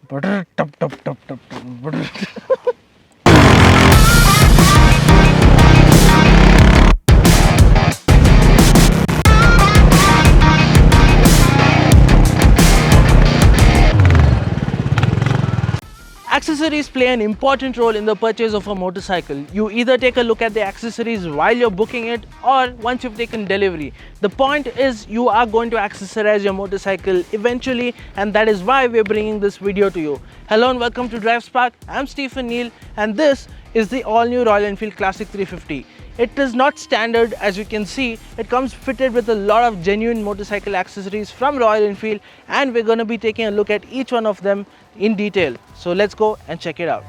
Butter, tup, tup, tup, tup, tup, butter. Accessories play an important role in the purchase of a motorcycle. You either take a look at the accessories while you're booking it or once you've taken delivery. The point is you are going to accessorize your motorcycle eventually, and that is why we're bringing this video to you. Hello and welcome to DriveSpark. I'm Stephen Neal and this is the all-new Royal Enfield Classic 350. It is not standard, as you can see. It comes fitted with a lot of genuine motorcycle accessories from Royal Enfield, and we're going to be taking a look at each one of them in detail. So let's go and check it out.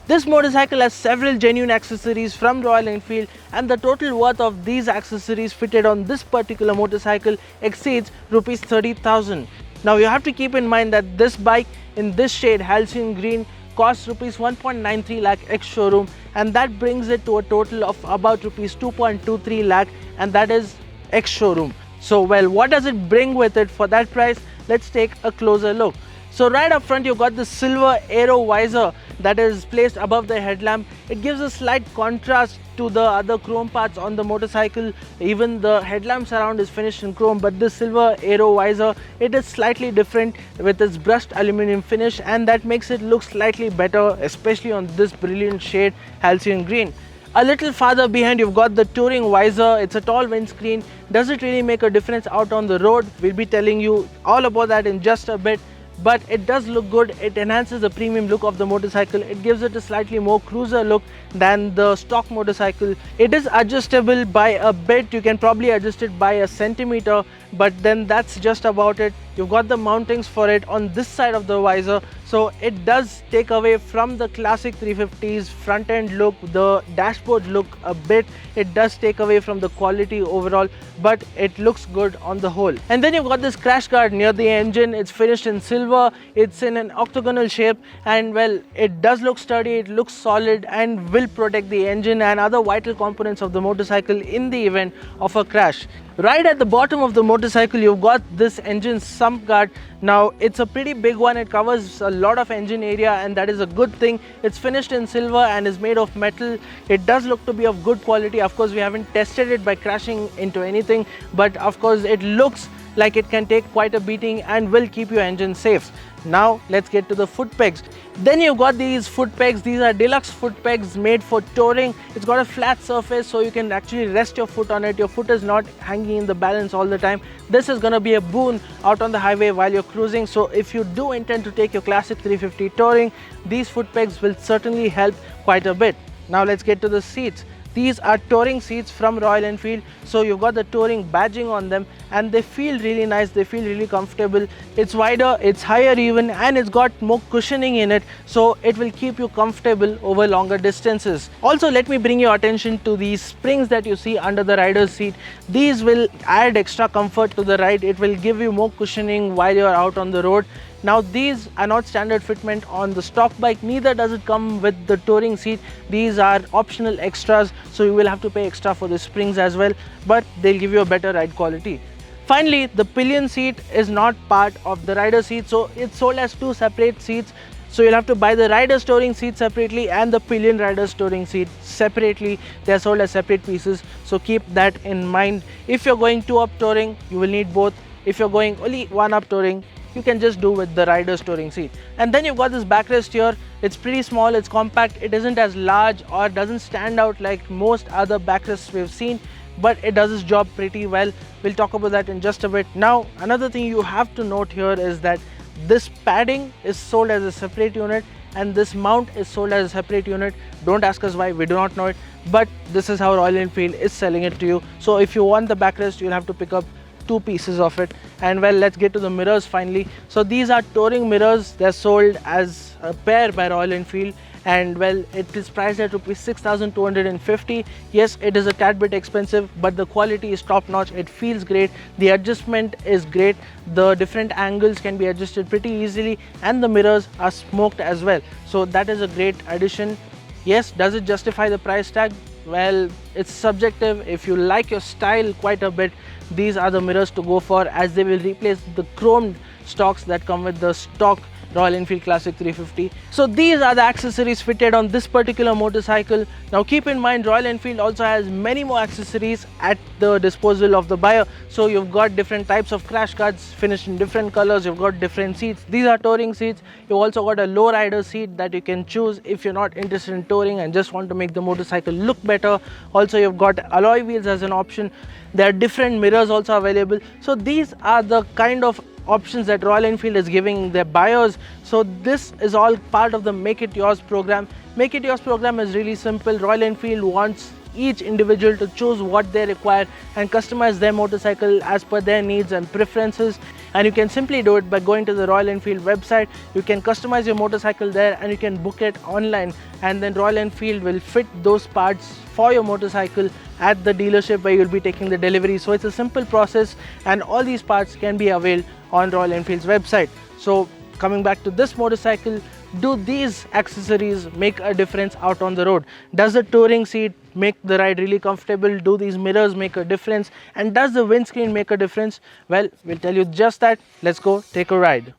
This motorcycle has several genuine accessories from Royal Enfield, and the total worth of these accessories fitted on this particular motorcycle exceeds Rs 30,000. Now you have to keep in mind that this bike in this shade, halcyon green, costs Rs 1.93 lakh ex-showroom, and that brings it to a total of about Rs 2.23 lakh, and that is ex-showroom. So well, what does it bring with it for that price? Let's take a closer look. So right up front you've got the silver aero visor that is placed above the headlamp. It gives a slight contrast to the other chrome parts on the motorcycle. Even the headlamp surround is finished in chrome, but this silver aero visor, it is slightly different with its brushed aluminum finish, and that makes it look slightly better, especially on this brilliant shade halcyon green. A little farther behind you've got the touring visor. It's a tall windscreen. Does it really make a difference out on the road? We'll be telling you all about that in just a bit. But it does look good. It enhances the premium look of the motorcycle. It gives it a slightly more cruiser look than the stock motorcycle. It is adjustable by a bit. You can probably adjust it by a centimeter, but then that's just about it. You've got the mountings for it on this side of the visor, so it does take away from the classic 350's front end look, the dashboard look a bit. It does take away from the quality overall, but it looks good on the whole. And then you've got this crash guard near the engine. It's finished in silver. It's in an octagonal shape, and well, it does look sturdy. It looks solid and will protect the engine and other vital components of the motorcycle in the event of a crash. Right at the bottom of the motorcycle you've got this engine sump guard. Now it's a pretty big one. It covers a lot of engine area, and that is a good thing. It's finished in silver and is made of metal. It does look to be of good quality. Of course we haven't tested it by crashing into anything, but of course it looks like it can take quite a beating and will keep your engine safe. Now let's get to the foot pegs. Then you've got these foot pegs. These are deluxe foot pegs made for touring. It's got a flat surface so you can actually rest your foot on it. Your foot is not hanging in the balance all the time. This is going to be a boon out on the highway while you're cruising. So if you do intend to take your classic 350 touring, these foot pegs will certainly help quite a bit. Now let's get to the seats. These are touring seats from Royal Enfield, so you've got the touring badging on them, and they feel really nice. They feel really comfortable. It's wider, it's higher even, and it's got more cushioning in it, so it will keep you comfortable over longer distances. Also, let me bring your attention to these springs that you see under the rider's seat. These will add extra comfort to the ride. It will give you more cushioning while you're out on the road. Now these are not standard fitment on the stock bike, neither does it come with the touring seat. These are optional extras, so you will have to pay extra for the springs as well, but they'll give you a better ride quality. Finally, the pillion seat is not part of the rider seat, so it's sold as two separate seats. So you'll have to buy the rider's touring seat separately and the pillion rider's touring seat separately. They are sold as separate pieces, so keep that in mind. If you're going 2-up touring, you will need both. If you're going only 1-up touring, you can just do with the rider's touring seat. And then you've got this backrest here. It's pretty small, it's compact, it isn't as large or doesn't stand out like most other backrests we've seen, but it does its job pretty well. We'll talk about that in just a bit. Now another thing you have to note here is that this padding is sold as a separate unit and this mount is sold as a separate unit. Don't ask us why, we do not know it, but this is how Royal Enfield is selling it to you. So if you want the backrest, you'll have to pick up two pieces of it. And well, let's get to the mirrors finally. So these are touring mirrors. They're sold as a pair by Royal Enfield, and well, it is priced at Rs 6,250. Yes, it is a tad bit expensive, but the quality is top notch. It feels great. The adjustment is great. The different angles can be adjusted pretty easily, and the mirrors are smoked as well. So that is a great addition. Yes, does it justify the price tag? Well, it's subjective. If you like your style quite a bit, these are the mirrors to go for, as they will replace the chromed stocks that come with the stock Royal Enfield Classic 350. So these are the accessories fitted on this particular motorcycle. Now keep in mind, Royal Enfield also has many more accessories at the disposal of the buyer. So you've got different types of crash guards finished in different colors. You've got different seats. These are touring seats. You've also got a low rider seat that you can choose if you're not interested in touring and just want to make the motorcycle look better. Also, you've got alloy wheels as an option. There are different mirrors also available. So these are the kind of options that Royal Enfield is giving their buyers. So this is all part of the Make It Yours program. Make It Yours program is really simple. Royal Enfield wants each individual to choose what they require and customize their motorcycle as per their needs and preferences. And you can simply do it by going to the Royal Enfield website. You can customize your motorcycle there and you can book it online, and then Royal Enfield will fit those parts for your motorcycle at the dealership where you'll be taking the delivery. So it's a simple process, and all these parts can be availed on Royal Enfield's website. So coming back to this motorcycle, do these accessories make a difference out on the road? Does the touring seat make the ride really comfortable? Do these mirrors make a difference? And does the windscreen make a difference? Well, we'll tell you just that. Let's go take a ride.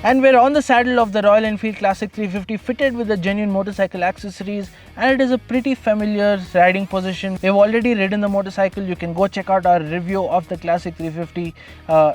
And we're on the saddle of the Royal Enfield Classic 350, fitted with the genuine motorcycle accessories, and it is a pretty familiar riding position. We've already ridden the motorcycle. You can go check out our review of the Classic 350.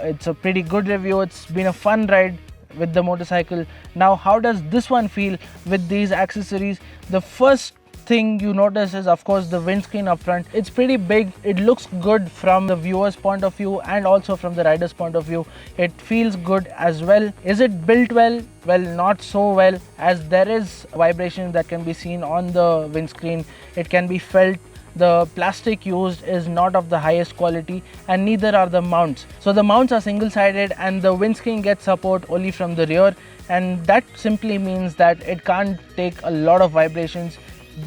It's a pretty good review. It's been a fun ride with the motorcycle. Now, how does this one feel with these accessories? The first thing you notice is, of course, the windscreen up front. It's pretty big. It looks good from the viewer's point of view and also from the rider's point of view. It feels good as well. Is it built well? Well, not so well, as there is vibration that can be seen on the windscreen. It can be felt. The plastic used is not of the highest quality, and neither are the mounts. So the mounts are single-sided and the windscreen gets support only from the rear, and that simply means that it can't take a lot of vibrations.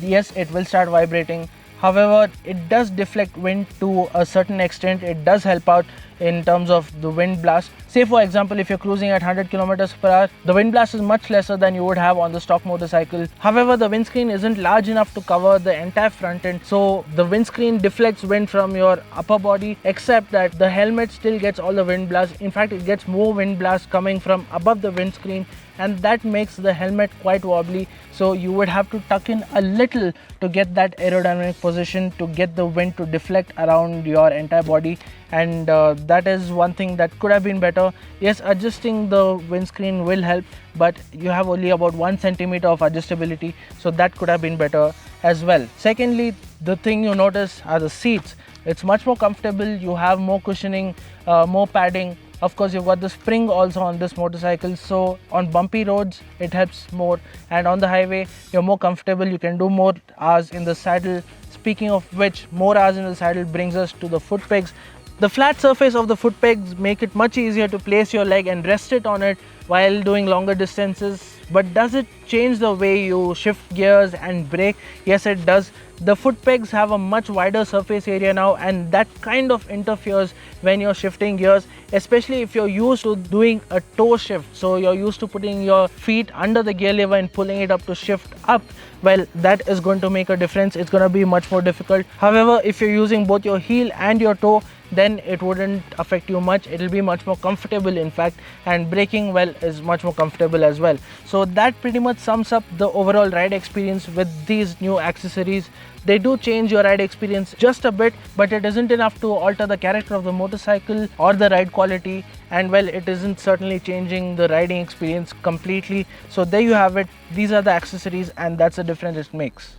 Yes, it will start vibrating. However, it does deflect wind to a certain extent. It does help out in terms of the wind blast. Say for example, if you're cruising at 100 kilometers per hour, the wind blast is much lesser than you would have on the stock motorcycle. However, the windscreen isn't large enough to cover the entire front end, so the windscreen deflects wind from your upper body, except that the helmet still gets all the wind blast. In fact, it gets more wind blast coming from above the windscreen, and that makes the helmet quite wobbly. So you would have to tuck in a little to get that aerodynamic position, to get the wind to deflect around your entire body, and that is one thing that could have been better. Yes, adjusting the windscreen will help, but you have only about 1 centimeter of adjustability, so that could have been better as well. Secondly, the thing you notice are the seats. It's much more comfortable. You have more cushioning, more padding. Of course, you've got the spring also on this motorcycle, so on bumpy roads it helps more, and on the highway you're more comfortable. You can do more hours in the saddle. Speaking of which, more hours in the saddle brings us to the foot pegs. The flat surface of the foot pegs make it much easier to place your leg and rest it on it while doing longer distances. But does it change the way you shift gears and brake? Yes, it does. The foot pegs have a much wider surface area now, and that kind of interferes when you're shifting gears, especially if you're used to doing a toe shift. So you're used to putting your feet under the gear lever and pulling it up to shift up. Well, that is going to make a difference. It's going to be much more difficult. However, if you're using both your heel and your toe, then it wouldn't affect you much. It'll be much more comfortable, in fact, and braking well is much more comfortable as well. So that pretty much sums up the overall ride experience with these new accessories. They do change your ride experience just a bit, but it isn't enough to alter the character of the motorcycle or the ride quality, and well, it isn't certainly changing the riding experience completely. So there you have it. These are the accessories, and that's the difference it makes.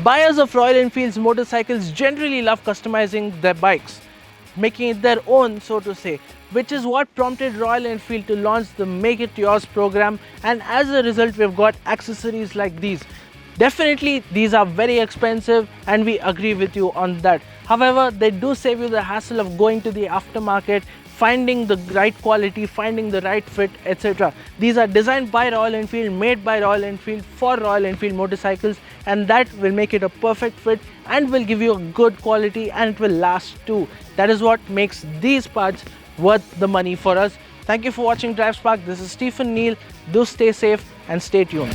Buyers of Royal Enfield's motorcycles generally love customizing their bikes, making it their own, so to say, which is what prompted Royal Enfield to launch the Make It Yours program, and as a result we've got accessories like these. Definitely these are very expensive, and we agree with you on that. However, they do save you the hassle of going to the aftermarket, finding the right quality, finding the right fit, etc. These are designed by Royal Enfield, made by Royal Enfield for Royal Enfield motorcycles, and that will make it a perfect fit and will give you a good quality, and it will last too. That is what makes these parts worth the money for us. Thank you for watching DriveSpark. This is Stephen Neal. Do stay safe and stay tuned.